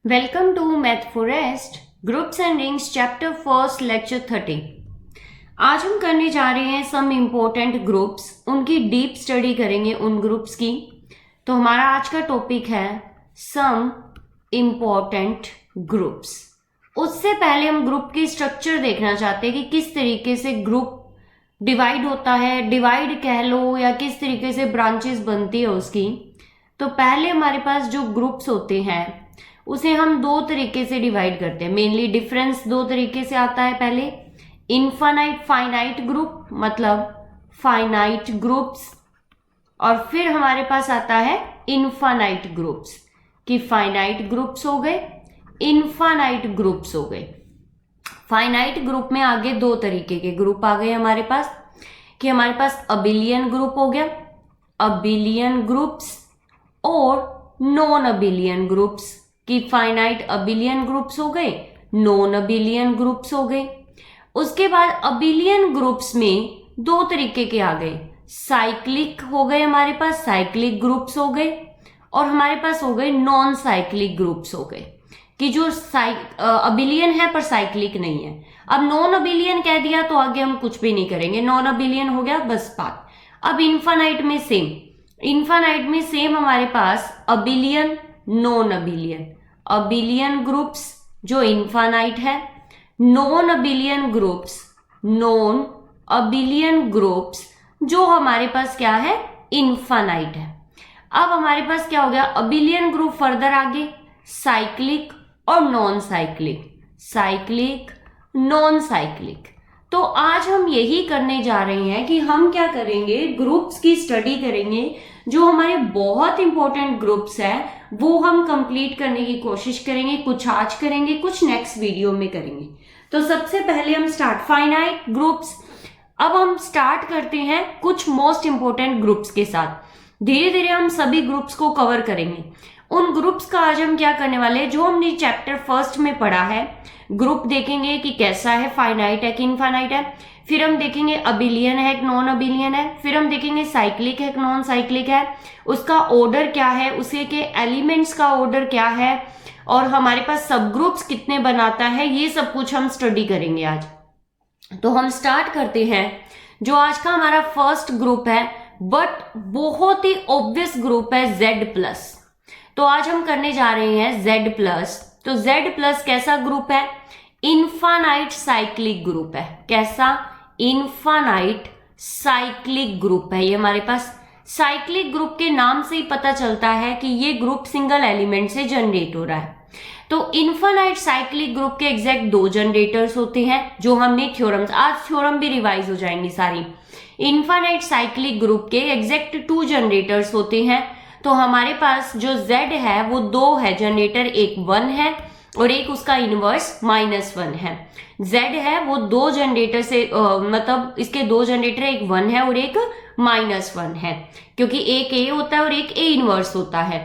Welcome to Math Forest Groups and Rings Chapter 1 Lecture 30। आज हम करने जा रहे हैं सम इम्पोर्टेंट ग्रुप्स, उनकी डीप स्टडी करेंगे उन ग्रुप्स की। तो हमारा आज का टॉपिक है सम इम्पोर्टेंट ग्रुप्स। उससे पहले हम ग्रुप की स्ट्रक्चर देखना चाहते हैं कि किस तरीके से ग्रुप डिवाइड होता है, डिवाइड कह लो या किस तरीके से ब्रांचेस बनती है उसकी। तो पहले हमारे पास जो ग्रुप्स होते हैं उसे हम दो तरीके से डिवाइड करते हैं। मेनली डिफरेंस दो तरीके से आता है। पहले इनफाइनाइट फाइनाइट ग्रुप, मतलब फाइनाइट ग्रुप्स, और फिर हमारे पास आता है इनफाइनाइट ग्रुप्स कि फाइनाइट ग्रुप्स हो गए, इनफाइनाइट ग्रुप्स हो गए। फाइनाइट ग्रुप में आगे दो तरीके के ग्रुप आ गए हमारे पास कि हमारे पास अबिलियन ग्रुप हो गया, अबिलियन ग्रुप्स और नॉन अबिलियन ग्रुप्स कि फाइनाइट अबिलियन ग्रुप्स हो गए, नॉन अबिलियन ग्रुप्स हो गए। उसके बाद अबिलियन ग्रुप्स में दो तरीके के आ गए, साइक्लिक हो गए, हमारे पास साइक्लिक ग्रुप्स हो गए, और हमारे पास हो गए नॉन साइक्लिक ग्रुप्स हो गए कि जो अबिलियन है पर साइक्लिक नहीं है। अब नॉन अबिलियन कह दिया तो आगे हम कुछ भी नहीं करेंगे, नॉन अबिलियन हो गया बस बात। अब इनफाइनाइट में सेम, इनफाइनाइट में सेम हमारे पास abelian non abelian, abelian groups जो इनफाइनाइट है, non abelian groups, non abelian groups जो हमारे पास क्या है, इनफाइनाइट है। अब हमारे पास क्या हो गया, अबिलियन ग्रुप फर्दर आगे साइक्लिक और non cyclic, cyclic non cyclic. तो आज हम यही करने जा रहे हैं कि हम क्या करेंगे, ग्रुप्स की स्टडी करेंगे। जो हमारे बहुत इंपॉर्टेंट ग्रुप्स हैं वो हम कंप्लीट करने की कोशिश करेंगे। कुछ आज करेंगे, कुछ नेक्स्ट वीडियो में करेंगे। तो सबसे पहले हम स्टार्ट फाइनाइट ग्रुप्स। अब हम स्टार्ट करते हैं कुछ मोस्ट इंपॉर्टेंट ग्रुप्स के साथ। धीरे धीरे हम सभी ग्रुप्स को कवर करेंगे। उन ग्रुप्स का आज हम क्या करने वाले हैं, जो हमने चैप्टर फर्स्ट में पढ़ा है, ग्रुप देखेंगे कि कैसा है, फाइनाइट है कि इनफाइनाइट है। फिर हम देखेंगे अबिलियन है कि नॉन अबिलियन है। फिर हम देखेंगे साइक्लिक है कि नॉन साइक्लिक है, उसका ऑर्डर क्या है, उसके के एलिमेंट्स का ऑर्डर क्या है, और हमारे पास सब ग्रुप्स कितने बनाता है, ये सब कुछ हम स्टडी करेंगे आज। तो हम स्टार्ट करते हैं। जो आज का हमारा फर्स्ट ग्रुप है बट बहुत ही ऑब्वियस ग्रुप है, जेड प्लस। तो आज हम करने जा रहे हैं जेड प्लस। तो जेड प्लस कैसा ग्रुप है, इनफाइनाइट साइक्लिक ग्रुप है। कैसा, इनफाइनाइट साइक्लिक ग्रुप है ये हमारे पास। साइक्लिक ग्रुप के नाम से ही पता चलता है कि ये ग्रुप सिंगल एलिमेंट से जनरेट हो रहा है। तो इनफाइनाइट साइक्लिक ग्रुप के एग्जैक्ट दो जनरेटर्स होते हैं जो हमने थ्योरम्स, आज थ्योरम भी रिवाइज हो जाएंगी सारी। इनफाइनाइट साइक्लिक ग्रुप के एग्जैक्ट टू जनरेटर्स होते हैं। तो हमारे पास जो Z है वो दो है जनरेटर, एक 1 है और एक उसका इनवर्स -1 है। Z है वो दो जनरेटर से मतलब इसके दो जनरेटर, एक 1 है और एक -1 है, क्योंकि एक A होता है और एक A इनवर्स होता है।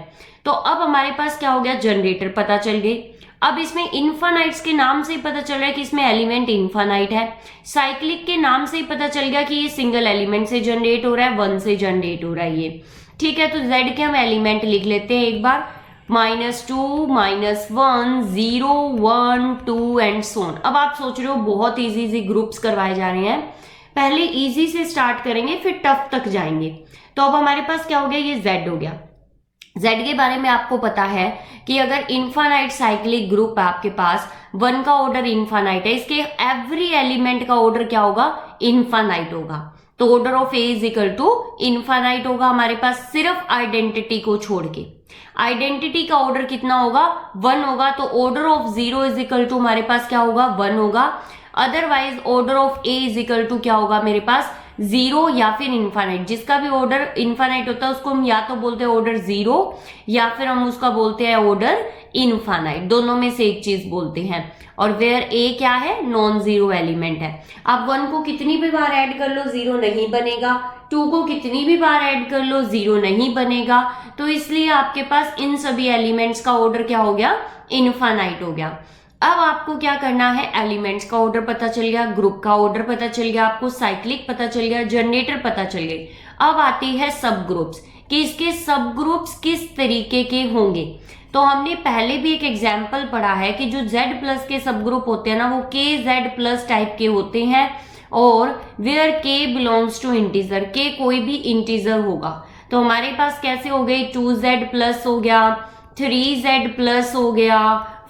तो अब हमारे पास क्या हो गया, जनरेटर पता चल गई। अब इसमें इनफाइनाइट्स के नाम से ही पता चल रहा है कि इसमें एलिमेंट इनफाइनाइट है। साइक्लिक के नाम से ही पता चल गया कि ये सिंगल एलिमेंट से जनरेट हो रहा है, 1 से जनरेट हो रहा है ये। ठीक है, तो Z के हम एलिमेंट लिख लेते हैं एक बार, -2, -1, 0, 1, 2 एंड सो ऑन। अब आप सोच रहे हो बहुत इजी ग्रुप्स करवाए जा रहे हैं, पहले इजी से स्टार्ट करेंगे फिर टफ तक जाएंगे। तो अब हमारे पास क्या हो गया, ये Z हो गया। Z के बारे में आपको पता है कि अगर इनफाइनाइट साइक्लिक ग्रुप है आपके पास, 1 का ऑर्डर इनफाइनाइट है, इसके एवरी एलिमेंट का ऑर्डर क्या होगा, इनफाइनाइट होगा। तो order of A is equal to infinite होगा हमारे पास, सिर्फ आइडेंटिटी को छोड़ के। आइडेंटिटी का ऑर्डर कितना होगा, 1 होगा। तो order of 0 is equal to हमारे पास क्या होगा, 1 होगा। Otherwise order of A is equal to क्या होगा मेरे पास, 0 या फिर इनफाइनाइट। जिसका भी ऑर्डर इनफाइनाइट होता है उसको हम या तो बोलते हैं ऑर्डर 0 या फिर हम उसका बोलते हैं ऑर्डर इनफाइनाइट, दोनों में से एक चीज बोलते हैं। और वेयर A क्या है, नॉन जीरो एलिमेंट है। आप 1 को कितनी भी बार ऐड कर लो 0 नहीं बनेगा, 2 को कितनी भी बार ऐड कर लो 0 नहीं बनेगा। तो इसलिए आपके पास इन सभी एलिमेंट्स का ऑर्डर क्या हो गया, इनफाइनाइट हो गया। अब आपको क्या करना है, एलिमेंट्स का ऑर्डर पता चल गया, ग्रुप का ऑर्डर पता चल गया, आपको साइक्लिक पता चल गया, जनरेटर पता चल गए। अब आती है सब ग्रुप्स कि इसके सब ग्रुप्स किस तरीके के होंगे। तो हमने पहले भी एक एग्जाम्पल पढ़ा है कि जो Z प्लस के सब ग्रुप होते हैं ना वो KZ प्लस टाइप के होते हैं, और where K belongs to integer, K कोई भी इंटीजर होगा। तो हमारे पास कैसे हो गए, 2Z प्लस हो गया, 3Z प्लस हो गया,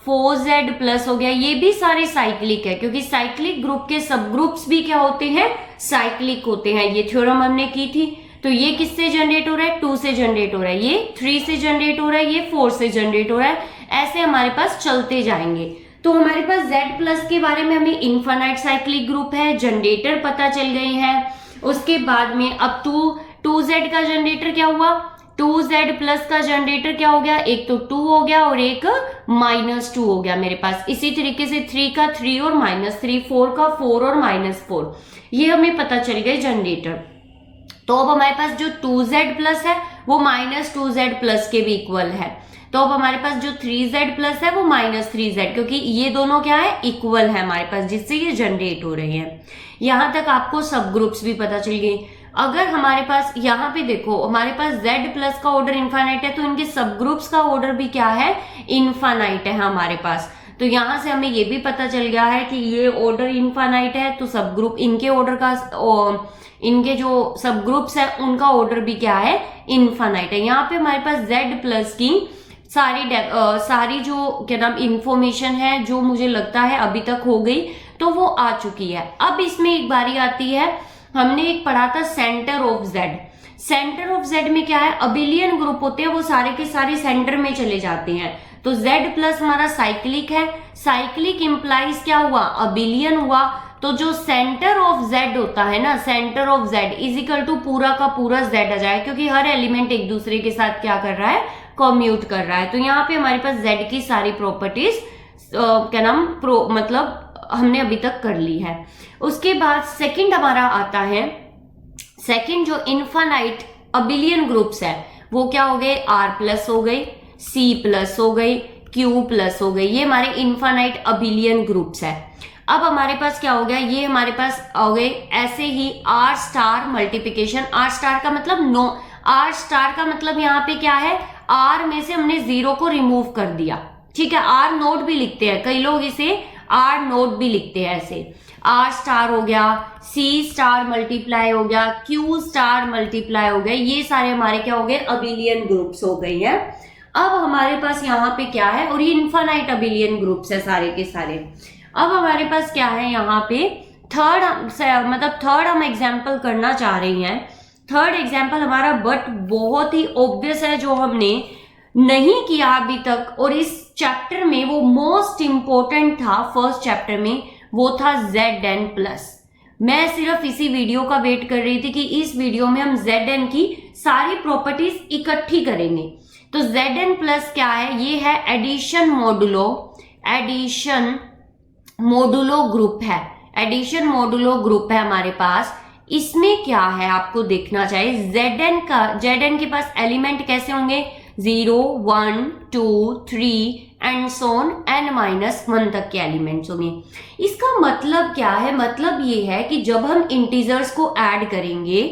4Z प्लस हो गया, ये भी सारे साइक्लिक है, क्योंकि साइक्लिक ग्रुप के सब ग्रुप्स भी क्या होते हैं, साइक्लिक होते हैं। ये थ्योरम हमने की थी। तो ये किससे जनरेट हो रहा है, 2 से जनरेट हो रहा है, ये 3 से जनरेट हो रहा है, ये 4 से जनरेट हो रहा है, ऐसे हमारे पास चलते जाएंगे। तो हमारे पास Z प्लस के बारे में हमें इनफाइनाइट साइक्लिक ग्रुप है, जनरेटर पता चल गए हैं। उसके बाद में अब 2Z का जनरेटर क्या हुआ, 2Z प्लस का जनरेटर क्या हो गया, एक तो 2 हो गया और एक -2 हो गया मेरे पास। इसी तरीके से 3 का 3 और -3, 4 का 4 और -4, ये हमें पता चल गए जनरेटर। तो अब हमारे पास जो 2Z प्लस है वो -2Z प्लस के भी इक्वल है। तो अब हमारे पास जो 3Z प्लस है वो -3Z, क्योंकि ये दोनों क्या है, इक्वल है हमारे पास, जिससे ये जनरेट हो रहे हैं। यहां तक आपको सब ग्रुप्स भी पता चल गए। अगर हमारे पास यहाँ पे देखो हमारे पास Z प्लस का ऑर्डर इनफाइनाइट है, तो इनके सब ग्रुप्स का ऑर्डर भी क्या है, इनफाइनाइट है हमारे पास। तो यहां से हमें ये भी पता चल गया है कि ये ऑर्डर इनफाइनाइट है, तो सब ग्रुप इनके ऑर्डर का इनके जो सब ग्रुप्स है उनका ऑर्डर भी क्या है, इनफाइनाइट है। यहाँ पे हमारे पास Z प्लस की सारी जो क्या नाम इंफॉर्मेशन है जो मुझे लगता है अभी तक हो गई, तो वो आ चुकी है। अब इसमें एक बारी आती है, हमने एक पढ़ा था centre of Z। Centre of Z में क्या है, अबिलियन ग्रुप होते हैं, वो सारे के सारे सेंटर में चले जाते हैं। तो Z प्लस हमारा साइक्लिक है, साइक्लिक इंप्लाइज क्या हुआ, अबिलियन हुआ। तो जो सेंटर ऑफ Z होता है ना, centre of Z is equal to पूरा का पूरा Z आ जाए, क्योंकि हर एलिमेंट एक दूसरे के साथ क्या कर रहा है, कम्यूट कर रहा है। तो यहाँ पे हमारे पास Z की सारी प्रॉपर्टीज क्या नाम मतलब हमने अभी तक कर ली है। उसके बाद सेकंड हमारा आता है, सेकंड जो इनफाइनाइट अबिलियन ग्रुप्स है वो क्या हो गए, R प्लस हो गई, C प्लस हो गई, Q प्लस हो गई, ये हमारे इनफाइनाइट अबिलियन ग्रुप्स है। अब हमारे पास क्या हो गया, ये हमारे पास हो गए ऐसे ही R star multiplication. R star का मतलब नो, R स्टार का मतलब यहाँ पे क्या है, R में से हमने 0 को रिमूव कर दिया, ठीक है। R नोट भी लिखते हैं कई लोग, इसे R नोट भी लिखते हैं ऐसे। R स्टार हो गया, C स्टार मल्टीप्लाई हो गया, Q स्टार मल्टीप्लाई हो गया, ये सारे हमारे क्या हो गए, अबिलियन ग्रुप्स हो गई है। अब हमारे पास यहाँ पे क्या है, और ये इनफाइनाइट अबिलियन ग्रुप्स है सारे के सारे। अब हमारे पास क्या है यहाँ पे थर्ड हम एग्जाम्पल करना चाह रही हैं। थर्ड एग्जाम्पल हमारा बट बहुत ही ऑब्वियस है, जो हमने नहीं किया अभी तक, और इस चैप्टर में वो मोस्ट इंपॉर्टेंट था। फर्स्ट चैप्टर में वो था Zn प्लस। मैं सिर्फ इसी वीडियो का वेट कर रही थी कि इस वीडियो में हम Zn की सारी प्रॉपर्टीज इकट्ठी करेंगे। तो Zn प्लस क्या है, ये है एडिशन मोडुलो ग्रुप है, एडिशन मोडुलो ग्रुप है हमारे पास। इसमें क्या है आपको देखना चाहिए, Zn के पास एलिमेंट कैसे होंगे, 0, 1, 2, 3 एंड सोन n-1 तक के एलिमेंट्स होंगे। इसका मतलब क्या है, मतलब ये है कि जब हम इंटीजर्स को ऐड करेंगे,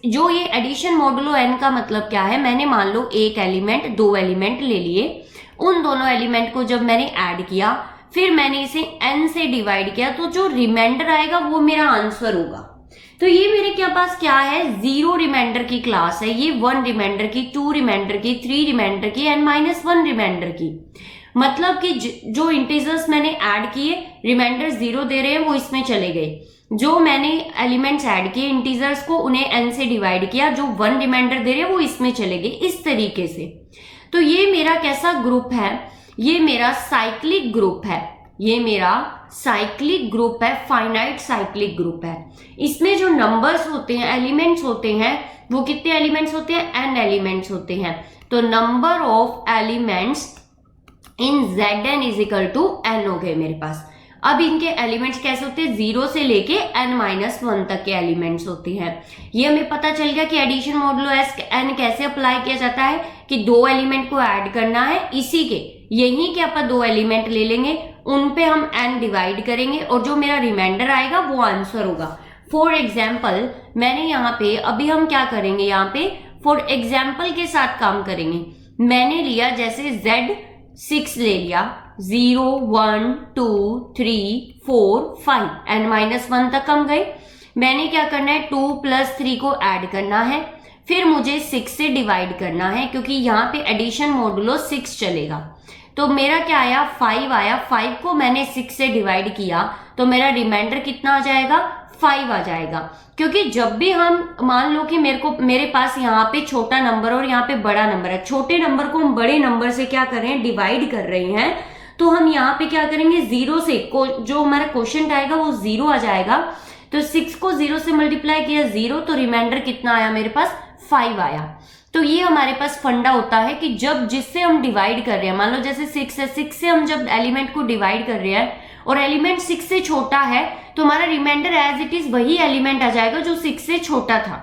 जो ये एडिशन मॉडुलो n का मतलब क्या है, मैंने मान लो एक एलिमेंट, 2 एलिमेंट ले लिए, उन दोनों एलिमेंट को जब मैंने ऐड किया, फिर मैंने इसे n से डिवाइड किया, तो जो रिमाइंडर आएगा वो मेरा आंसर होगा। तो ये मेरे क्या पास क्या है, 0 रिमाइंडर की क्लास है, ये 1 रिमाइंडर की, 2 रिमाइंडर की, 3 रिमाइंडर की एंड -1 रिमाइंडर की। मतलब कि जो इंटीजर्स मैंने ऐड किए, रिमाइंडर 0 दे रहे हैं, वो इसमें चले गए। जो मैंने एलिमेंट्स ऐड किए इंटीजर्स को, उन्हें n से डिवाइड किया, जो 1 रिमाइंडर दे रहे हैं वो इसमें चले गए, इस तरीके से। तो ये मेरा कैसा ग्रुप है, ये मेरा साइक्लिक ग्रुप है, ये मेरा साइक्लिक ग्रुप है, फाइनाइट साइक्लिक ग्रुप है। इसमें जो नंबर्स होते हैं, एलिमेंट्स होते हैं, वो कितने एलिमेंट्स होते हैं, n एलिमेंट्स होते हैं। तो number of elements in Zn is equal to n हो गए मेरे पास। अब इनके एलिमेंट्स कैसे होते हैं, 0 से लेके n-1 तक के एलिमेंट्स होते हैं। ये हमें पता चल गया कि एडिशन मॉडुलो n कैसे अप्लाई किया जाता है, कि 2 एलिमेंट को ऐड करना है, इसी के यही के अपन 2 एलिमेंट ले लेंगे, उन पे हम n डिवाइड करेंगे, और जो मेरा रिमाइंडर आएगा वो आंसर होगा। फॉर एग्जाम्पल मैंने यहाँ पे, अभी हम क्या करेंगे, यहाँ पे फॉर एग्जाम्पल के साथ काम करेंगे। मैंने लिया जैसे Z6 ले लिया, 0 1 2 3 4 5 n-1 तक हम गए। मैंने क्या करना है, 2 + 3 को ऐड करना है, फिर मुझे 6 से डिवाइड करना है क्योंकि यहाँ पे एडिशन मॉडुलो 6 चलेगा। तो मेरा क्या आया, 5 आया। 5 को मैंने 6 से डिवाइड किया तो मेरा रिमाइंडर कितना आ जाएगा, 5 आ जाएगा। क्योंकि जब भी हम मान लो कि मेरे पास यहाँ पे छोटा नंबर और यहाँ पे बड़ा नंबर है, छोटे नंबर को हम बड़े नंबर से क्या कर रहे हैं, डिवाइड कर रहे हैं, तो हम यहाँ पे क्या करेंगे, 0 से जो हमारा क्वोशिएंट आएगा वो 0 आ जाएगा। तो 6 को 0 से मल्टीप्लाई किया 0, तो रिमाइंडर कितना आया मेरे पास, 5 आया। तो ये हमारे पास फंडा होता है कि जब जिससे हम डिवाइड कर रहे हैं, मान लो जैसे 6 है, 6 से हम जब एलिमेंट को डिवाइड कर रहे हैं और एलिमेंट 6 से छोटा है, तो हमारा रिमाइंडर एज इट इज वही एलिमेंट आ जाएगा जो 6 से छोटा था।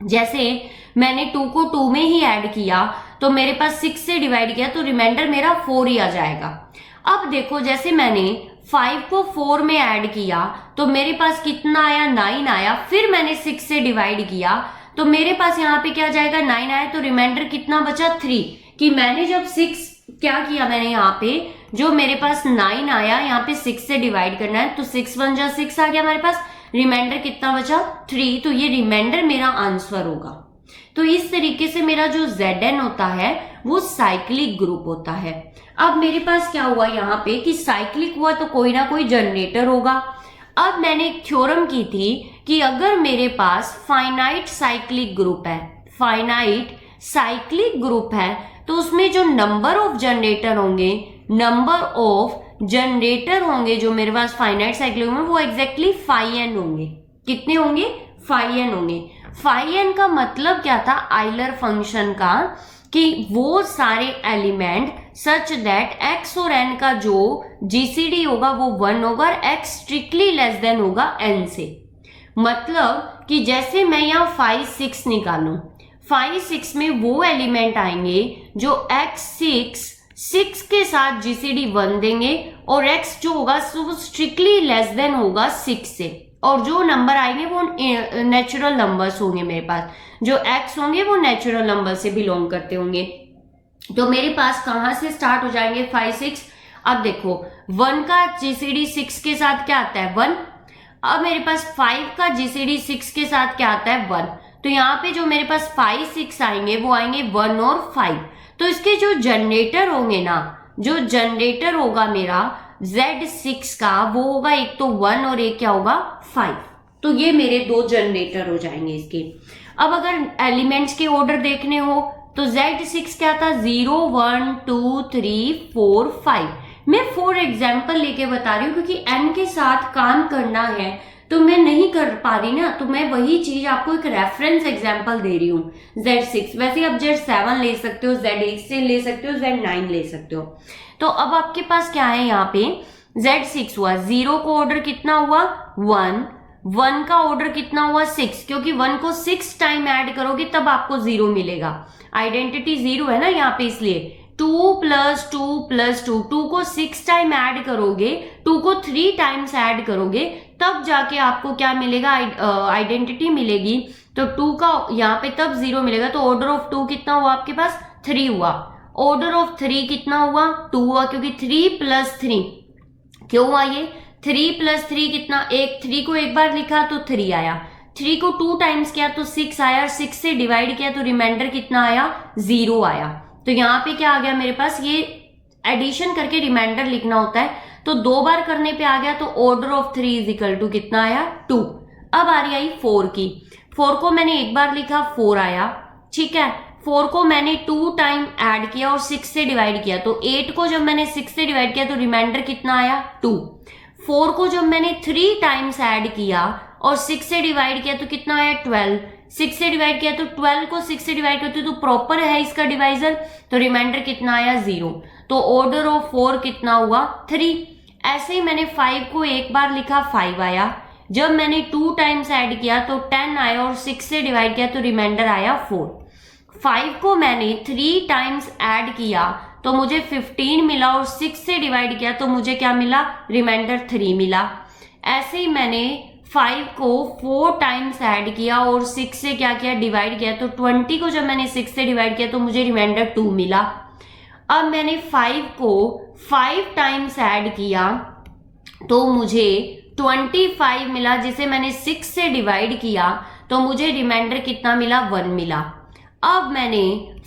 जैसे मैंने 2 को 2 में ही ऐड किया तो मेरे पास 6 से डिवाइड किया तो रिमाइंडर मेरा 4 ही आ जाएगा। अब देखो, जैसे मैंने 5 को 4 में ऐड किया तो मेरे पास कितना आया, 9 आया। फिर मैंने 6 से डिवाइड किया तो मेरे पास यहाँ पे क्या जाएगा, 9 आया। तो रिमाइंडर कितना बचा, 3। कि मैंने जब 6 क्या किया, मैंने यहाँ पे जो मेरे पास 9 आया, यहाँ पे 6 से डिवाइड करना है, तो 6 1 जा 6 आ गया हमारे पास। रिमाइंडर कितना बचा, 3। तो ये रिमाइंडर मेरा आंसर होगा। तो इस तरीके से मेरा जो Zn होता है वो साइक्लिक ग्रुप होता है। अब मेरे पास क्या हुआ यहाँ पे कि साइक्लिक हुआ तो कोई ना कोई जनरेटर होगा। अब मैंने एक थ्योरम की थी कि अगर मेरे पास फाइनाइट साइक्लिक ग्रुप है, फाइनाइट साइक्लिक ग्रुप है, तो उसमें जो नंबर ऑफ जनरेटर होंगे, नंबर ऑफ जनरेटर होंगे जो मेरे पास फाइनाइट साइक्लिक में, वो एग्जैक्टली φn होंगे। कितने होंगे, φn होंगे। φn का मतलब क्या था, आइलर फंक्शन का, कि वो सारे एलिमेंट सच दैट x और n का जो जीसीडी होगा वो 1 होगा और x स्ट्रिक्टली लेस देन होगा n से। मतलब कि जैसे मैं यहाँ 5 6 निकालूं, 5 6 में वो एलिमेंट आएंगे जो x 6 के साथ जीसीडी 1 देंगे और x जो होगा वो स्ट्रिक्टली लेस देन होगा 6 से। और जो नंबर आएंगे वो नेचुरल नंबर्स होंगे। मेरे पास जो x होंगे वो नेचुरल नंबर से बिलोंग करते होंगे। तो मेरे पास कहां से स्टार्ट हो जाएंगे, 5 6। अब देखो 1 का जीसीडी 6 के साथ क्या आता है, 1। अब मेरे पास 5 का जीसीडी 6 के साथ क्या आता है, 1। तो यहाँ पे जो मेरे पास 5 6 आएंगे वो आएंगे 1 और 5। तो इसके जो जनरेटर होंगे ना, जो जनरेटर होगा मेरा Z6 का, वो होगा एक तो 1 और एक क्या होगा, 5। तो ये मेरे 2 जनरेटर हो जाएंगे इसके। अब अगर एलिमेंट्स के ऑर्डर देखने हो तो Z6 क्या था, 0 1 2 3 4 5। मैं 4 एग्जाम्पल लेके बता रही हूँ क्योंकि n के साथ काम करना है तो मैं नहीं कर पा रही ना, तो मैं वही चीज आपको एक रेफरेंस एग्जाम्पल दे रही हूँ। Z6 वैसे आप Z7 ले सकते हो, Z8 ले सकते हो, Z9 ले सकते हो। तो अब आपके पास क्या है, यहाँ पे Z6 हुआ, 0 को ऑर्डर कितना हुआ, 1, 1 का ऑर्डर कितना हुआ, 6, क्योंकि 1 को 6 टाइम ऐड करोगे तब आपको 0 मिलेगा। आइडेंटिटी 0 है ना यहाँ पे, इसलिए 2 + 2 + 2, 2 को 6 टाइम ऐड करोगे, 2 को 3 टाइम्स ऐड करोगे, तब जाके आपको क्या मिलेगा, आइडेंटिटी मिलेगी। तो 2 का यहाँ पे तब 0 मिलेगा। तो ऑर्डर ऑफ 2 कितना हुआ आपके पास, 3 हुआ। ऑर्डर ऑफ 3 कितना हुआ, 2 हुआ, क्योंकि 3 + 3 क्यों हुआ ये, 3 + 3 कितना, 3 को एक बार लिखा तो 3 आया, 3 को 2 टाइम्स किया तो 6 आया, 6 से डिवाइड किया तो रिमाइंडर कितना आया, 0 आया। तो यहाँ पे क्या आ गया मेरे पास, ये एडिशन करके रिमाइंडर लिखना होता है, तो 2 बार करने पे आ गया। तो ऑर्डर ऑफ 3 = कितना आया, 2। अब आ रही आई 4 की। 4 को मैंने एक बार लिखा, 4 आया, ठीक है। 4 को मैंने 2 टाइम ऐड किया और 6 से डिवाइड किया, तो 8 को जब मैंने 6 से डिवाइड किया तो रिमाइंडर कितना आया, 2। 4 को जब मैंने 3 टाइम्स ऐड किया और 6 से डिवाइड किया तो कितना आया, 12। 6 से डिवाइड किया तो 12 को 6 से डिवाइड करते तो प्रॉपर है इसका डिवाइजर, तो रिमाइंडर कितना आया, 0। तो ऑर्डर ऑफ 4 कितना हुआ, 3। ऐसे ही मैंने 5 को एक बार लिखा, 5 आया। जब मैंने 2 टाइम्स ऐड किया तो 10 आया और 6 से डिवाइड किया तो रिमाइंडर आया 4। 5 को मैंने 3 टाइम्स ऐड किया तो मुझे 15 मिला और 6 से डिवाइड किया तो मुझे क्या मिला, रिमाइंडर 3 मिला। ऐसे ही मैंने 5 को 4 टाइम्स ऐड किया और 6 से क्या किया, डिवाइड किया। तो 20 को जब मैंने 6 से डिवाइड किया तो मुझे रिमाइंडर 2 मिला। अब मैंने 5 को 5 टाइम्स ऐड किया तो मुझे 25 मिला, जिसे मैंने 6 से डिवाइड किया तो मुझे रिमाइंडर कितना मिला, 1 मिला। अब मैंने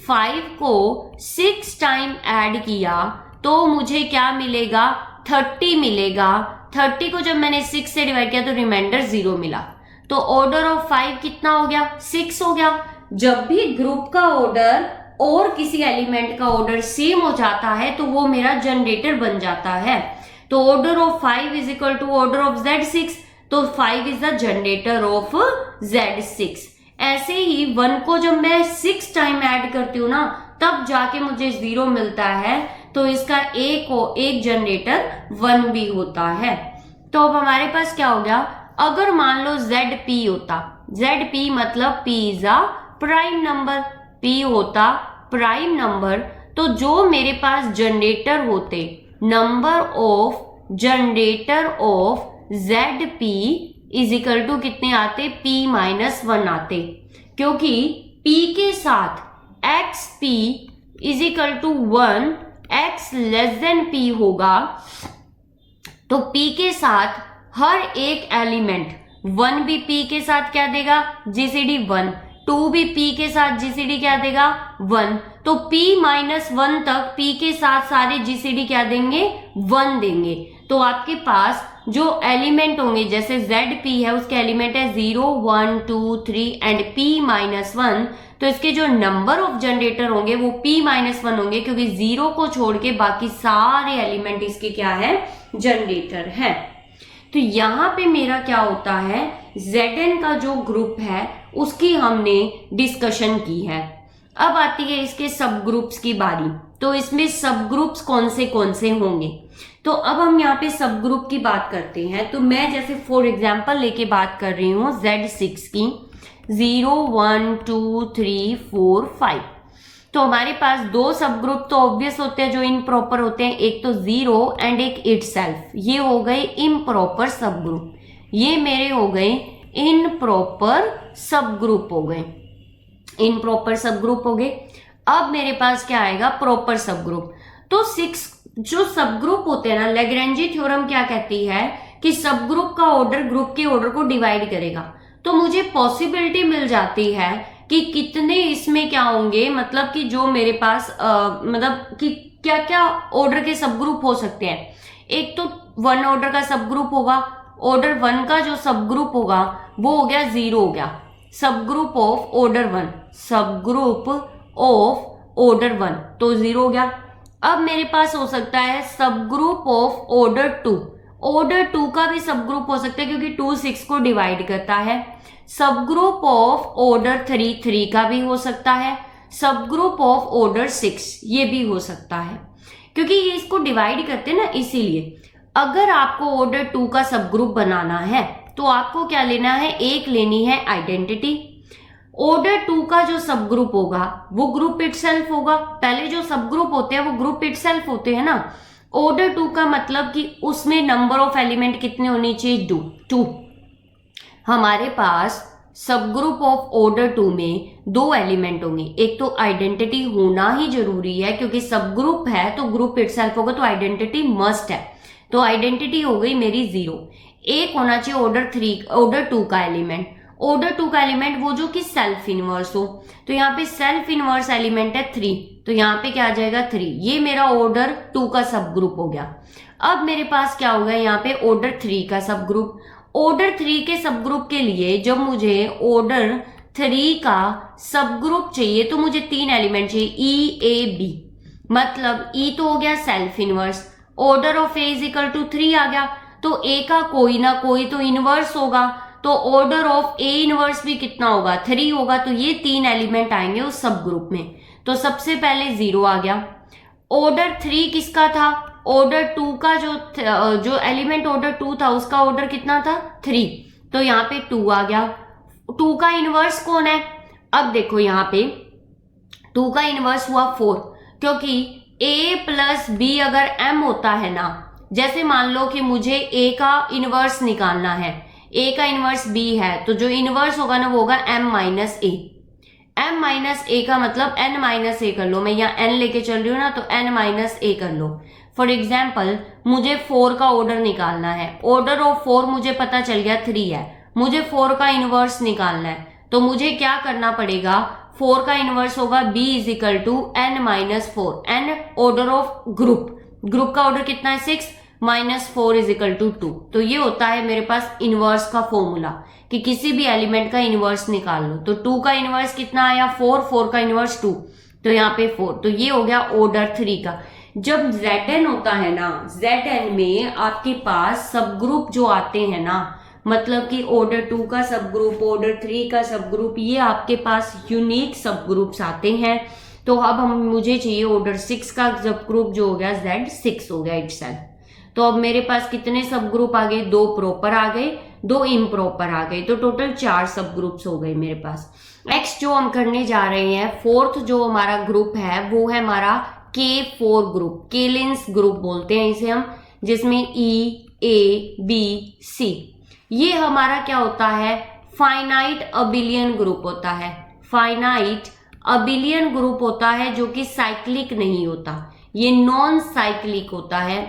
5 को 6 टाइम ऐड किया तो मुझे क्या मिलेगा, 30 मिलेगा। 30 को जब मैंने 6 से डिवाइड किया तो रिमाइंडर 0 मिला। तो ऑर्डर ऑफ 5 कितना हो गया, 6 हो गया। जब भी ग्रुप का ऑर्डर और किसी एलिमेंट का ऑर्डर सेम हो जाता है तो वो मेरा जनरेटर बन जाता है। तो order of 5 is equal to order of Z6, तो 5 is the generator off Z6। ऐसे ही 1 को जब मैं 6 टाइम ऐड करती हूँ ना तब जाके मुझे 0 मिलता है, तो इसका एक जनरेटर 1 भी होता है। तो अब हमारे पास क्या हो गया, अगर मान लो ZP होता, ZP मतलब P is a prime number, P होता प्राइम नंबर, तो जो मेरे पास जनरेटर होते, number of generator of ZP is equal to कितने आते, P-1 आते, क्योंकि P के साथ XP is equal to 1, X less than P होगा। तो P के साथ हर एक एलिमेंट, 1 भी P के साथ क्या देगा, GCD 1, 2 भी P के साथ GCD क्या देगा, 1। तो P-1 तक P के साथ सारे GCD क्या देंगे, 1 देंगे। तो आपके पास जो एलिमेंट होंगे, जैसे ZP है उसके एलिमेंट है 0, 1, 2, 3 एंड P-1, तो इसके जो नंबर ऑफ जनरेटर होंगे वो P-1 होंगे, क्योंकि 0 को छोड़ के बाकी सारे एलिमेंट इसके क्या है, जनरेटर है। तो यहाँ पे मेरा क्या होता है, Zn का जो ग्रुप है उसकी हमने डिस्कशन की है। अब आती है इसके सब ग्रुप्स की बारी। तो इसमें सब ग्रुप्स कौन से होंगे, तो अब हम यहाँ पे सब ग्रुप की बात करते हैं। तो मैं जैसे फॉर एग्जांपल लेके बात कर रही हूँ Z6 की, 0, 1, 2, 3, 4, 5। तो हमारे पास 2 सब ग्रुप तो ऑब्वियस होते हैं जो इम्प्रॉपर होते हैं, एक तो 0 एंड एक इटसेल्फ। ये हो गए इम्प्रॉपर सब ग्रुप, ये मेरे हो गए इनप्रॉपर सब ग्रुप हो गए, इनप्रॉपर सब ग्रुप हो गए। अब मेरे पास क्या आएगा, प्रॉपर सब ग्रुप। तो 6 जो सब ग्रुप होते हैं ना, लैग्रेंजी थ्योरम क्या कहती है कि सब ग्रुप का ऑर्डर ग्रुप के ऑर्डर को डिवाइड करेगा। तो मुझे पॉसिबिलिटी मिल जाती है कि कितने इसमें क्या होंगे, मतलब कि जो मेरे पास मतलब कि क्या क्या ऑर्डर के सब ग्रुप हो सकते हैं। एक तो 1 ऑर्डर का सब ग्रुप होगा, ऑर्डर 1 का जो सब ग्रुप होगा वो हो गया 0 हो गया, सब ग्रुप ऑफ ऑर्डर 1, सब ग्रुप ऑफ ऑर्डर 1 तो 0 हो गया। अब मेरे पास हो सकता है सब ग्रुप ऑफ ऑर्डर 2, ऑर्डर 2 का भी सब ग्रुप हो सकता है क्योंकि 2 6 को डिवाइड करता है। सब ग्रुप ऑफ ऑर्डर 3 3 का भी हो सकता है, सब ग्रुप ऑफ ऑर्डर 6 ये भी हो सकता है, क्योंकि ये इसको डिवाइड करते हैं ना, इसीलिए। अगर आपको ऑर्डर 2 का सब ग्रुप बनाना है तो आपको क्या लेना है, एक लेनी है आइडेंटिटी। ऑर्डर 2 का जो सब ग्रुप होगा वो ग्रुप इटसेल्फ होगा। पहले जो सब ग्रुप होते हैं वो ग्रुप इटसेल्फ होते हैं ना। ऑर्डर 2 का मतलब कि उसमें नंबर ऑफ एलिमेंट कितने होने चाहिए, 2। हमारे पास सब ग्रुप ऑफ ऑर्डर 2 में 2 एलिमेंट होंगे, एक तो आइडेंटिटी होना ही जरूरी है क्योंकि सब ग्रुप है तो ग्रुप इटसेल्फ होगा, तो आइडेंटिटी मस्ट है। तो आइडेंटिटी हो गई मेरी 0। एक होना चाहिए ऑर्डर 2 का एलिमेंट, ऑर्डर 2 का एलिमेंट वो जो कि सेल्फ इनवर्स हो। तो यहाँ पे सेल्फ इनवर्स एलिमेंट है 3, तो यहाँ पे क्या आ जाएगा 3। ये मेरा ऑर्डर 2 का सब ग्रुप हो गया। अब मेरे पास क्या होगा यहाँ पे ऑर्डर 3 का सब ग्रुप। ऑर्डर 3 के सब ग्रुप के लिए जब मुझे ऑर्डर 3 का सब ग्रुप चाहिए तो मुझे 3 एलिमेंट चाहिए, E, A, B। मतलब E तो हो गया self inverse, order of A is equal to 3 आ गया, तो A का कोई ना कोई तो इनवर्स होगा, तो ऑर्डर ऑफ A इनवर्स भी कितना होगा, 3 होगा। तो ये 3 एलिमेंट आएंगे उस सब ग्रुप में। तो सबसे पहले 0 आ गया। ऑर्डर 3 किसका था, ऑर्डर 2 का जो एलिमेंट ऑर्डर 2 था उसका ऑर्डर कितना था, 3, तो यहाँ पे 2 आ गया। 2 का इनवर्स कौन है, अब देखो यहाँ पे 2 का इनवर्स हुआ 4, क्योंकि A प्लस B अगर M होता है ना, जैसे मान लो कि मुझे A का इनवर्स निकालना है, ए का इनवर्स बी है, तो जो इनवर्स होगा ना वो होगा m माइनस ए। m माइनस ए का मतलब n माइनस ए कर लो, मैं यहाँ n लेके चल रही हूँ ना, तो n माइनस ए कर लो। फॉर एग्जाम्पल मुझे 4 का ऑर्डर निकालना है, ऑर्डर ऑफ 4 मुझे पता चल गया 3 है, मुझे 4 का इनवर्स निकालना है, तो मुझे क्या करना पड़ेगा, 4 का इनवर्स होगा b is equal to n minus 4, n order of group का ऑर्डर कितना है 6 माइनस 4 इज इक्वल टू 2। तो ये होता है मेरे पास इनवर्स का फॉर्मूला कि किसी भी एलिमेंट का इनवर्स निकाल लो। तो 2 का इनवर्स कितना आया 4 का इनवर्स 2, तो यहाँ पे 4, तो ये हो गया ऑर्डर 3 का। जब Zn होता है ना, Zn में आपके पास सब ग्रुप जो आते हैं ना, मतलब कि ऑर्डर 2 का सब ग्रुप, ऑर्डर 3 का सब ग्रुप, ये आपके पास यूनिक सब ग्रुप्स आते हैं। तो अब मुझे चाहिए ऑर्डर 6 का सब ग्रुप जो हो गया Z6 हो गया इटसेल्फ। तो अब मेरे पास कितने सब ग्रुप आ गए, 2 प्रॉपर आ गए, 2 इम्प्रॉपर आ गए, तो टोटल 4 सब ग्रुप्स हो गए मेरे पास। नेक्स्ट जो हम करने जा रहे हैं, फोर्थ जो हमारा ग्रुप है वो है हमारा K4 ग्रुप, केलेंस ग्रुप बोलते हैं इसे हम, जिसमें E, A, B, C, ये हमारा क्या होता है, फाइनाइट अबिलियन ग्रुप होता है। फाइनाइट अबिलियन ग्रुप होता है जो कि साइक्लिक नहीं होता, ये नॉन साइक्लिक होता है,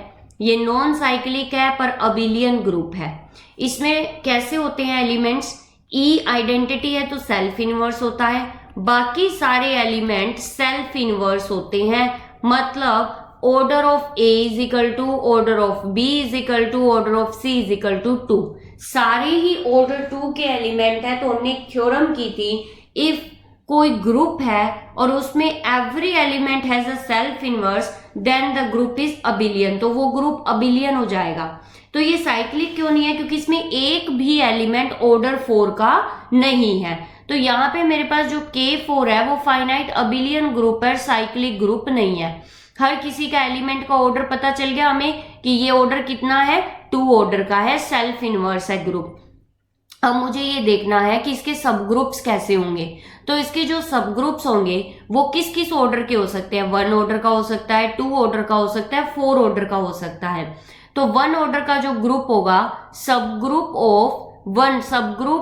ये नॉन साइक्लिक है पर अबिलियन ग्रुप है। इसमें कैसे होते हैं एलिमेंट्स, ई आइडेंटिटी है तो सेल्फ इनवर्स होता है, बाकी सारे एलिमेंट सेल्फ इनवर्स होते हैं, मतलब order of A is equal to order of B is equal to order of C is equal to 2, सारे ही ऑर्डर 2 के एलिमेंट है। तो हमने एक थ्योरम की थी, इफ कोई ग्रुप है और उसमें every element has a self inverse then the group is abelian, तो वो ग्रुप अबिलियन हो जाएगा। तो ये साइक्लिक क्यों नहीं है, क्योंकि इसमें एक भी एलिमेंट ऑर्डर 4 का नहीं है। तो यहाँ पे मेरे पास जो K4 है वो फाइनाइट अबिलियन ग्रुप है, साइक्लिक ग्रुप नहीं है। हर किसी का एलिमेंट का ऑर्डर पता चल गया हमें कि ये ऑर्डर कितना है, 2 ऑर्डर का है, सेल्फ इनवर्स है ग्रुप। अब मुझे ये देखना है कि इसके सब ग्रुप्स कैसे होंगे। तो इसके जो सब ग्रुप्स होंगे वो किस किस ऑर्डर के हो सकते हैं, 1 ऑर्डर का हो सकता है, 2 ऑर्डर का हो सकता है, 4 ऑर्डर का हो सकता है। तो 1 ऑर्डर का जो ग्रुप होगा, सब ग्रुप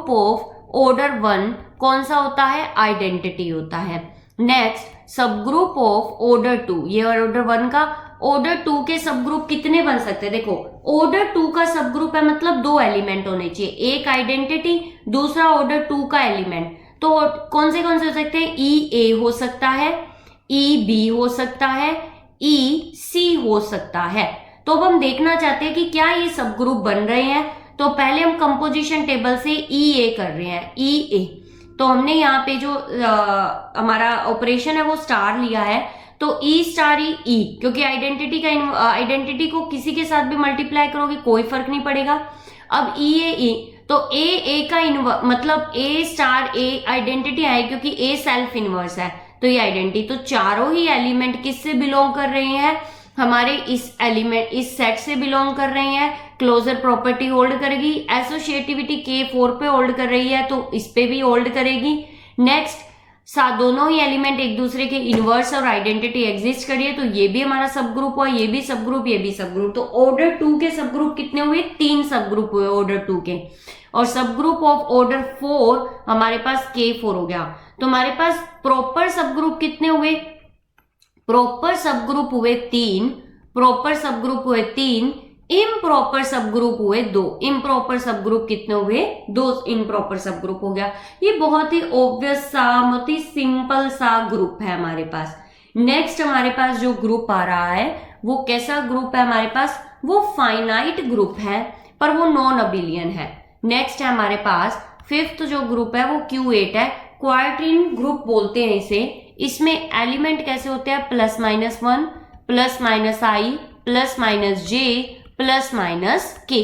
ऑफ ऑर्डर 1 कौन सा होता है, आइडेंटिटी होता है। नेक्स्ट सब ग्रुप ऑफ ऑर्डर 2, ये ऑर्डर 1 का, ऑर्डर 2 के सब ग्रुप कितने बन सकते हैं, देखो ऑर्डर 2 का सब ग्रुप है मतलब 2 एलिमेंट होने चाहिए, एक आइडेंटिटी, दूसरा ऑर्डर 2 का एलिमेंट। तो कौन से हो सकते हैं, ई ए हो सकता है, ई बी हो सकता है, ई सी हो सकता है। तो अब हम देखना चाहते हैं कि क्या ये सब ग्रुप बन रहे हैं। तो पहले हम कंपोजिशन टेबल से ई ए कर रहे हैं, ई ए। तो हमने यहाँ पे जो हमारा ऑपरेशन है वो स्टार लिया है, तो ई स्टार ई, क्योंकि आइडेंटिटी को किसी के साथ भी मल्टीप्लाई करोगे कोई फर्क नहीं पड़ेगा। अब ई, तो ए का मतलब ए स्टार ए आइडेंटिटी आए, क्योंकि ए सेल्फ इनवर्स है तो ये आइडेंटिटी। तो चारों ही एलिमेंट किससे बिलोंग कर रहे हैं, हमारे इस सेट से बिलोंग कर रहे हैं। क्लोजर प्रॉपर्टी होल्ड करेगी, एसोसिएटिविटी K4 पे होल्ड कर रही है तो इस पे भी होल्ड करेगी। नेक्स्ट दोनों ही एलिमेंट एक दूसरे के इनवर्स और आइडेंटिटी एग्जिस्ट करिए, तो ये भी हमारा सब ग्रुप हुआ, ये भी सब ग्रुप, ये भी सब ग्रुप। तो ऑर्डर 2 के सब ग्रुप कितने हुए, 3 सब ग्रुप हुए ऑर्डर 2 के, और सब ग्रुप ऑफ ऑर्डर 4 हमारे पास K4 हो गया। तो हमारे पास प्रॉपर सब ग्रुप कितने हुए, प्रॉपर सब ग्रुप हुए 3, प्रॉपर सब ग्रुप हुए 3, इम्प्रॉपर सब ग्रुप हुए 2। इम्प्रॉपर सब ग्रुप कितने हुए, 2 इम्प्रॉपर सब ग्रुप हो गया। ये बहुत ही ऑब्वियस सा, बहुत ही सिंपल सा ग्रुप है हमारे पास। नेक्स्ट हमारे पास जो ग्रुप आ रहा है वो कैसा ग्रुप है हमारे पास, वो फाइनाइट ग्रुप है पर वो नॉन अबिलियन है। नेक्स्ट है हमारे पास फिफ्थ जो ग्रुप है वो Q8 है, क्वाड्रेटिन ग्रुप बोलते हैं इसे। इसमें एलिमेंट कैसे होते हैं, +-1, +-i, +-j, +-k।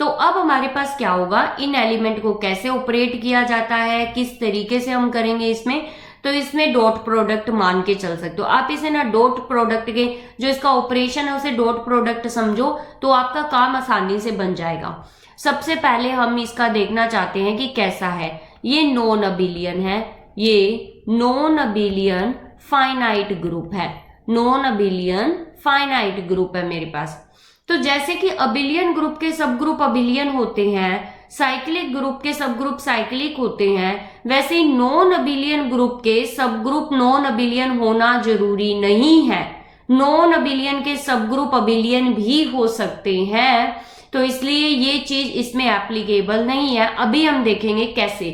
तो अब हमारे पास क्या होगा, इन एलिमेंट को कैसे ऑपरेट किया जाता है, किस तरीके से हम करेंगे इसमें, तो इसमें डॉट प्रोडक्ट मान के चल सकते हो आप इसे ना। डॉट प्रोडक्ट के जो इसका ऑपरेशन है उसे डॉट प्रोडक्ट समझो तो आपका काम आसानी से बन जाएगा। सबसे पहले हम इसका देखना चाहते हैं कि कैसा है। ये नॉन अबिलियन है, ये नॉन अबिलियन फाइनाइट ग्रुप है, नॉन अबिलियन फाइनाइट ग्रुप है मेरे पास। तो जैसे कि अबिलियन ग्रुप के सब ग्रुप अबिलियन होते हैं, साइक्लिक ग्रुप के सब ग्रुप साइक्लिक होते हैं, वैसे ही नॉन अबिलियन ग्रुप के सब ग्रुप नॉन अबिलियन होना जरूरी नहीं है। नॉन अबिलियन के सब ग्रुप अबिलियन भी हो सकते हैं, तो इसलिए ये चीज इसमें एप्लीकेबल नहीं है। अभी हम देखेंगे कैसे।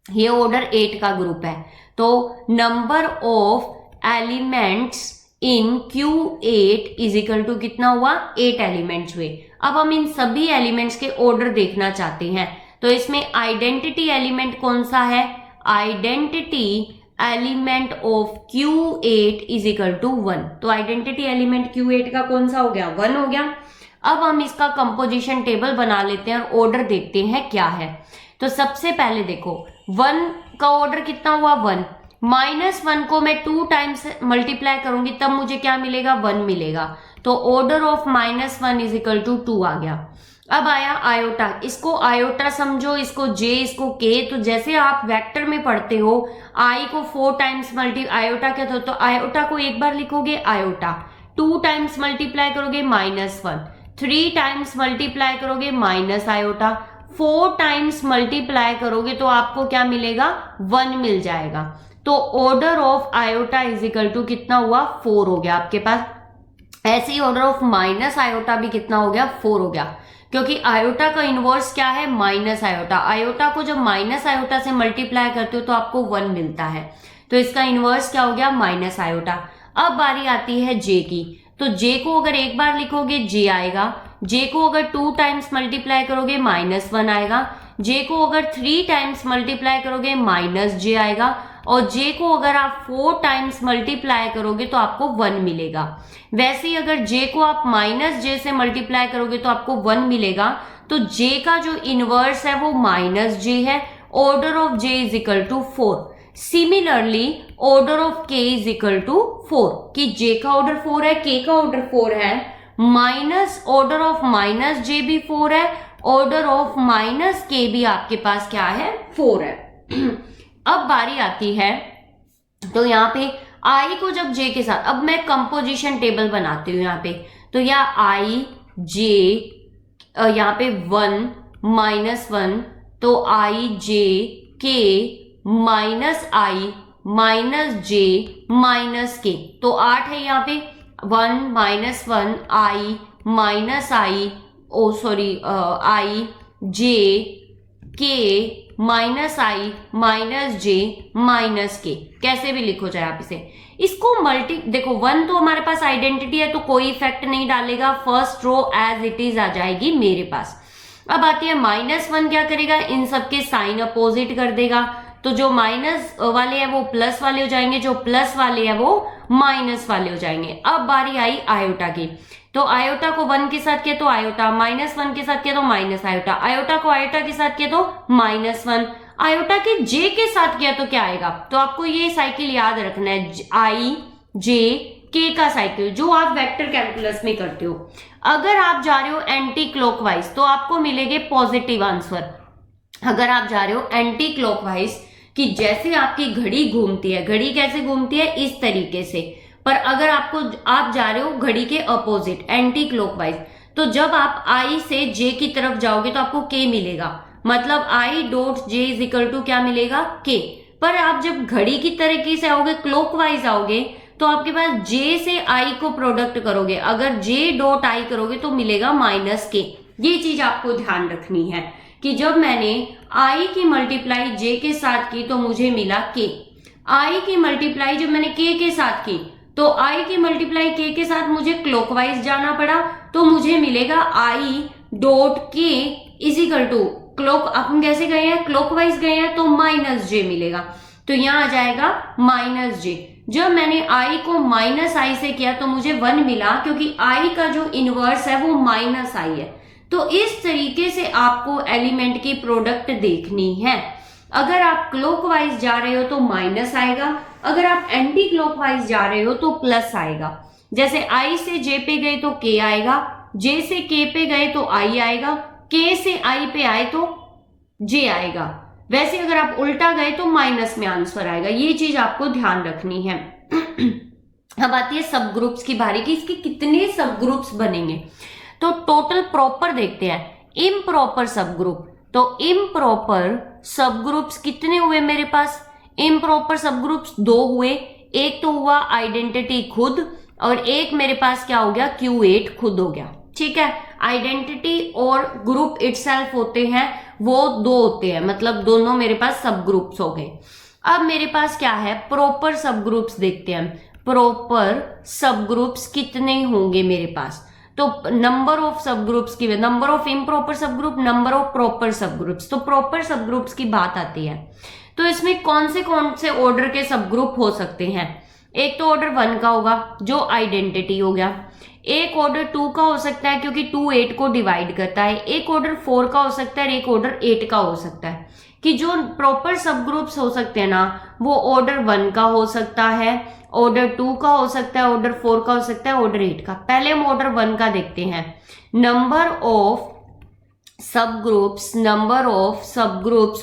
ये ऑर्डर 8 का ग्रुप है, तो number of elements in Q8 is equal to कितना हुआ, 8 एलिमेंट्स हुए। अब हम इन सभी एलिमेंट्स के ऑर्डर देखना चाहते हैं, तो इसमें आइडेंटिटी एलिमेंट कौन सा है, identity element of Q8 is equal to 1। तो आइडेंटिटी एलिमेंट Q8 का कौन सा हो गया, 1 हो गया। अब हम इसका कंपोजिशन टेबल बना लेते हैं और ऑर्डर देखते हैं क्या है। तो सबसे पहले देखो 1 का ऑर्डर कितना हुआ, 1। -1 को मैं 2 टाइम्स मल्टीप्लाई करूंगी तब मुझे क्या मिलेगा, 1 मिलेगा। तो order of -1 is equal to 2 आ गया। अब आया आयोटा, इसको आयोटा समझो, इसको जे, इसको के। तो जैसे आप वेक्टर में पढ़ते हो आई को 4 टाइम्स आयोटा क्या था, तो आयोटा को एक बार लिखोगे आयोटा, 2 टाइम्स मल्टीप्लाई करोगे -1, 3 टाइम्स मल्टीप्लाई करोगे माइनस आयोटा, 4 टाइम्स मल्टीप्लाई करोगे तो आपको क्या मिलेगा, 1 मिल जाएगा। तो order of iota is equal to कितना हुआ, 4 हो गया आपके पास। ऐसे ही ऑर्डर ऑफ माइनस आयोटा भी कितना हो गया, 4 हो गया, क्योंकि आयोटा का इनवर्स क्या है, माइनस आयोटा। आयोटा को जब माइनस आयोटा से मल्टीप्लाई करते हो तो आपको 1 मिलता है, तो इसका इनवर्स क्या हो गया, माइनस आयोटा। अब बारी आती है जे की, तो जे को अगर एक बार लिखोगे जे आएगा, जे को अगर 2 टाइम्स मल्टीप्लाई करोगे -1 आएगा, जे को अगर 3 टाइम्स मल्टीप्लाई करोगे माइनस जे आएगा, और जे को अगर आप 4 टाइम्स मल्टीप्लाई करोगे तो आपको 1 मिलेगा। वैसे ही अगर जे को आप माइनस जे से मल्टीप्लाई करोगे तो आपको 1 मिलेगा। तो जे का जो इनवर्स है वो माइनस जे है। Order of J is equal to 4। Similarly order of K is equal to 4, कि जे का ऑर्डर 4 है, के का ऑर्डर 4 है, माइनस ऑर्डर ऑफ माइनस जे भी 4 है, ऑर्डर ऑफ माइनस के भी आपके पास क्या है, 4 है। अब बारी आती है, तो यहाँ पे आई को जब जे के साथ, अब मैं कंपोजिशन टेबल बनाती हूँ यहाँ पे, तो या आई जे, यहाँ पे 1 -1, तो आई जे के माइनस आई माइनस जे माइनस के, तो 8 है यहाँ पे। 1 -1 आई minus I, O sorry I जे के माइनस आई माइनस जे माइनस के, कैसे भी लिखो चाहे आप इसे। इसको देखो 1 तो हमारे पास आइडेंटिटी है तो कोई इफेक्ट नहीं डालेगा, first row as it is आ जाएगी मेरे पास। अब आती है -1, क्या करेगा, इन सबके साइन अपोजिट कर देगा, तो जो माइनस वाले हैं वो प्लस वाले हो जाएंगे, जो प्लस वाले हैं वो माइनस वाले हो जाएंगे। अब बारी आई आयोटा की, तो आयोटा को 1 के साथ किया तो आयोटा, -1 के साथ किया तो माइनस आयोटा, आयोटा को आयोटा के साथ किया तो -1, आयोटा के जे के साथ किया तो क्या आएगा। तो आपको ये साइकिल याद रखना है, आई जे के का साइकिल, जो आप वेक्टर कैलकुलस में करते हो। अगर आप जा रहे हो एंटी क्लॉकवाइज तो आपको मिलेंगे पॉजिटिव आंसर। अगर आप जा रहे हो एंटी क्लॉकवाइज, कि जैसे आपकी घड़ी घूमती है, घड़ी कैसे घूमती है, इस तरीके से, पर अगर आप जा रहे हो घड़ी के अपोजिट एंटी क्लॉकवाइज, तो जब आप आई से जे की तरफ जाओगे तो आपको के मिलेगा, मतलब I dot J is equal to क्या मिलेगा, के। पर आप जब घड़ी की तरीके से आओगे, क्लॉकवाइज आओगे, तो आपके पास जे से आई को प्रोडक्ट करोगे, अगर जे डॉट आई करोगे तो मिलेगा -के। ये चीज आपको ध्यान रखनी है कि जब मैंने आई की मल्टीप्लाई जे के साथ की तो मुझे मिला के, आई की मल्टीप्लाई जब मैंने के साथ की तो आई की मल्टीप्लाई के साथ मुझे क्लॉकवाइज जाना पड़ा, तो मुझे मिलेगा आई डॉट के इज इक्वल टू हम कैसे गए हैं, क्लॉकवाइज गए हैं, तो -जे मिलेगा, तो यहां आ जाएगा -जे। जब मैंने आई को -i से किया तो मुझे 1 मिला, क्योंकि आई का जो इनवर्स है वो -i है। तो इस तरीके से आपको एलिमेंट की प्रोडक्ट देखनी है। अगर आप क्लॉकवाइज जा रहे हो तो माइनस आएगा, अगर आप एंटी क्लॉकवाइज जा रहे हो तो प्लस आएगा। जैसे आई से जे पे गए तो के आएगा, जे से के पे गए तो आई आएगा, के से आई पे आए तो जे आएगा। वैसे अगर आप उल्टा गए तो माइनस में आंसर आएगा, ये चीज आपको ध्यान रखनी है। अब आती है सब ग्रुप्स की बारी की, इसके कितने सब ग्रुप्स बनेंगे। तो टोटल प्रॉपर देखते हैं, इम्प्रॉपर सब ग्रुप, तो इम्प्रॉपर सब ग्रुप्स कितने हुए मेरे पास? इम्प्रॉपर सब ग्रुप्स 2 हुए। एक तो हुआ आइडेंटिटी खुद और एक मेरे पास क्या हो गया, Q8 खुद हो गया। ठीक है, आइडेंटिटी और ग्रुप इटसेल्फ होते हैं वो 2 होते हैं, मतलब दोनों मेरे पास सब ग्रुप्स हो गए। अब मेरे पास क्या है, प्रॉपर सब ग्रुप्स देखते हैं। प्रॉपर सब ग्रुप्स कितने होंगे मेरे पास? तो नंबर ऑफ सब ग्रुप्स की, नंबर ऑफ इम्प्रॉपर सब ग्रुप, नंबर ऑफ प्रॉपर सब ग्रुप्स। तो प्रॉपर सब ग्रुप्स की बात आती है तो इसमें कौन से ऑर्डर के सब ग्रुप हो सकते हैं? एक तो ऑर्डर 1 का होगा जो आइडेंटिटी हो गया, एक ऑर्डर 2 का हो सकता है क्योंकि 2 8 को डिवाइड करता है, एक ऑर्डर 4 का हो सकता है, एक ऑर्डर 8 का हो सकता है। कि जो प्रॉपर सब ग्रुप्स हो सकते हैं ना, वो ऑर्डर 1 का हो सकता है, ऑर्डर 2 का हो सकता है, ऑर्डर 4 का हो सकता है, ऑर्डर 8 का। पहले हम ऑर्डर 1 का देखते हैं। नंबर ऑफ सब ग्रुप्स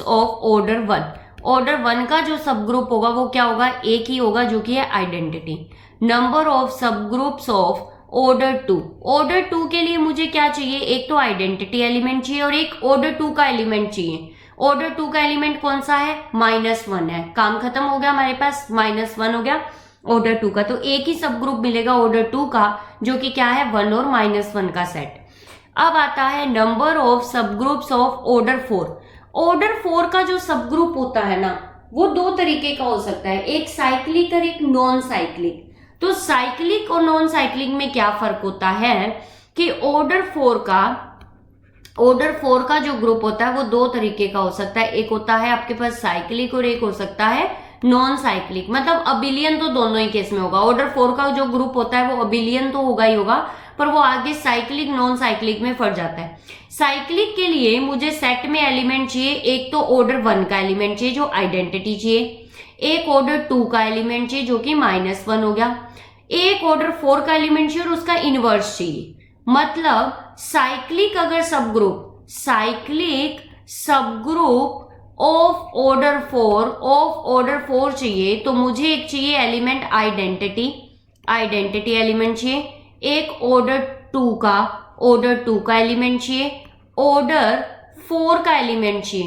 ऑफ ऑर्डर 1। ऑर्डर 1 का जो सब ग्रुप होगा वो क्या होगा, एक ही होगा जो कि है आइडेंटिटी। नंबर ऑफ सब ग्रुप्स ऑफ ऑर्डर 2। ऑर्डर 2 के लिए मुझे क्या चाहिए, एक तो आइडेंटिटी एलिमेंट चाहिए और एक ऑर्डर 2 का एलिमेंट चाहिए। ऑर्डर 2 का एलिमेंट कौन सा है, -1 है। काम खत्म हो गया, हमारे पास -1 हो गया ऑर्डर 2 का। तो एक ही सब ग्रुप मिलेगा ऑर्डर 2 का जो कि क्या है, 1 और -1 का सेट। अब आता है नंबर ऑफ सब ग्रुप्स ऑफ ऑर्डर 4। ऑर्डर 4 का जो सब ग्रुप होता है ना, वो 2 तरीके का हो सकता है, एक साइक्लिक और एक नॉन साइक्लिक। तो साइक्लिक और नॉन साइक्लिक में क्या फर्क होता है कि ऑर्डर 4 का जो ग्रुप होता है वो 2 तरीके का हो सकता है। एक होता है आपके पास साइक्लिक और एक हो सकता है नॉन साइक्लिक। मतलब अबिलियन तो दोनों ही केस में होगा। ऑर्डर 4 का जो ग्रुप होता है वो अबिलियन तो होगा ही होगा, पर वो आगे साइक्लिक नॉन साइक्लिक में फट जाता है। साइक्लिक के लिए मुझे सेट में एलिमेंट चाहिए, एक तो ऑर्डर 1 का एलिमेंट चाहिए जो आइडेंटिटी चाहिए, एक ऑर्डर 2 का एलिमेंट चाहिए जो कि -1 हो गया, एक ऑर्डर 4 का एलिमेंट चाहिए और उसका इनवर्स चाहिए। मतलब साइक्लिक सब ग्रुप ऑफ ऑर्डर 4 चाहिए तो मुझे एक चाहिए एलिमेंट आइडेंटिटी एलिमेंट चाहिए, एक ऑर्डर 2 का एलिमेंट चाहिए, ऑर्डर 4 का एलिमेंट चाहिए,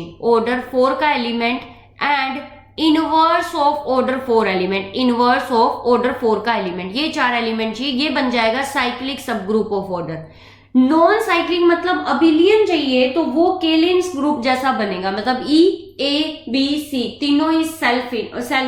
एंड इनवर्स ऑफ ऑर्डर 4 का एलिमेंट। ये 4 एलिमेंट चाहिए, ये बन जाएगा साइक्लिक सब group of order. Non cyclic मतलब अबिलियन चाहिए तो वो केलिन्स ग्रुप जैसा बनेगा, मतलब E A B C तीनों ही सेल्फ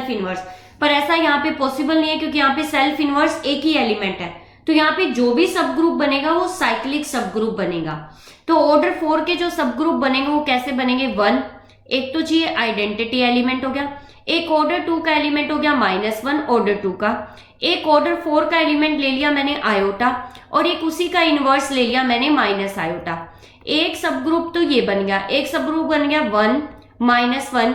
इनवर्स। पर ऐसा यहाँ पे पॉसिबल नहीं है क्योंकि यहाँ पे सेल्फ इनवर्स एक ही एलिमेंट है, तो यहाँ पे जो भी सब ग्रुप बनेगा वो साइक्लिक सब ग्रुप बनेगा। तो ऑर्डर 4 के जो सब ग्रुप बनेंगे वो कैसे बनेंगे, 1 एक तो चाहिए आइडेंटिटी एलिमेंट हो गया, एक ऑर्डर 2 का एलिमेंट हो गया -1 ऑर्डर 2 का, एक ऑर्डर 4 का एलिमेंट ले लिया मैंने आयोटा और एक उसी का इनवर्स ले लिया मैंने माइनस आयोटा। एक सब ग्रुप तो ये बन गया, एक सब ग्रुप बन गया 1 -1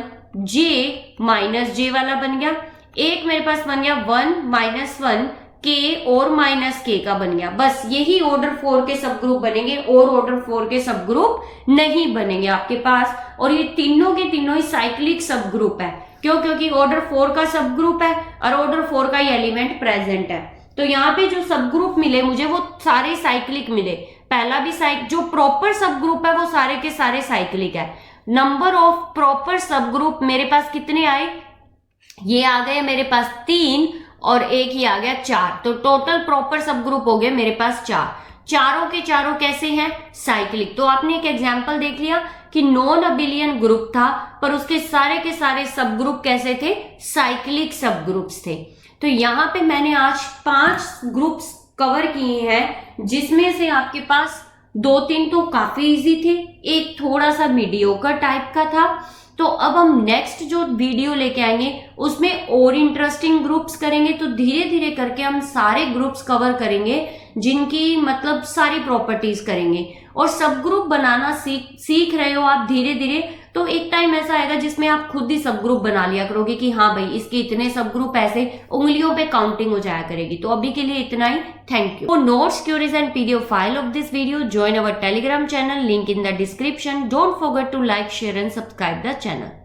j वाला बन गया, एक मेरे पास बन गया 1 -1 k और -k का बन गया। बस यही ऑर्डर 4 के सब ग्रुप बनेंगे और ऑर्डर 4 के सब ग्रुप नहीं बनेंगे आपके पास। और ये तीनों के तीनों ही साइक्लिक सब ग्रुप है। क्यों? क्योंकि ऑर्डर 4 का सब ग्रुप है और ऑर्डर 4 का ही एलिमेंट प्रेजेंट है। तो यहाँ पे जो सब ग्रुप मिले मुझे वो सारे साइक्लिक मिले। पहला भी जो प्रॉपर सब ग्रुप है वो सारे के सारे साइक्लिक है। नंबर ऑफ प्रॉपर सब ग्रुप मेरे पास कितने आए, ये आ गए मेरे पास 3 और एक ही आ गया 4। तो टोटल प्रॉपर सब ग्रुप हो गए मेरे पास 4। चारों के चारों कैसे हैं, साइक्लिक। तो आपने एक एग्जांपल देख लिया कि नॉन अबिलियन ग्रुप था पर उसके सारे के सारे सब ग्रुप कैसे थे, साइक्लिक सब ग्रुप्स थे। तो यहाँ पे मैंने आज 5 ग्रुप्स कवर किए हैं, जिसमें से आपके पास 2-3 तो काफी इजी थे, एक थोड़ा सा मीडियोकर टाइप का था। तो अब हम नेक्स्ट जो वीडियो लेके आएंगे उसमें और इंटरेस्टिंग ग्रुप्स करेंगे। तो धीरे धीरे करके हम सारे ग्रुप्स कवर करेंगे जिनकी मतलब सारी प्रॉपर्टीज करेंगे। और सब ग्रुप बनाना सीख रहे हो आप धीरे धीरे, तो एक टाइम ऐसा आएगा जिसमें आप खुद ही सब ग्रुप बना लिया करोगे कि हाँ भाई इसके इतने सब ग्रुप ऐसे उंगलियों पे काउंटिंग हो जाया करेगी। तो अभी के लिए इतना ही, thank you. For notes, queries and PDF file of this video join our Telegram channel, link in the description. Don't forget to like, share and subscribe the channel.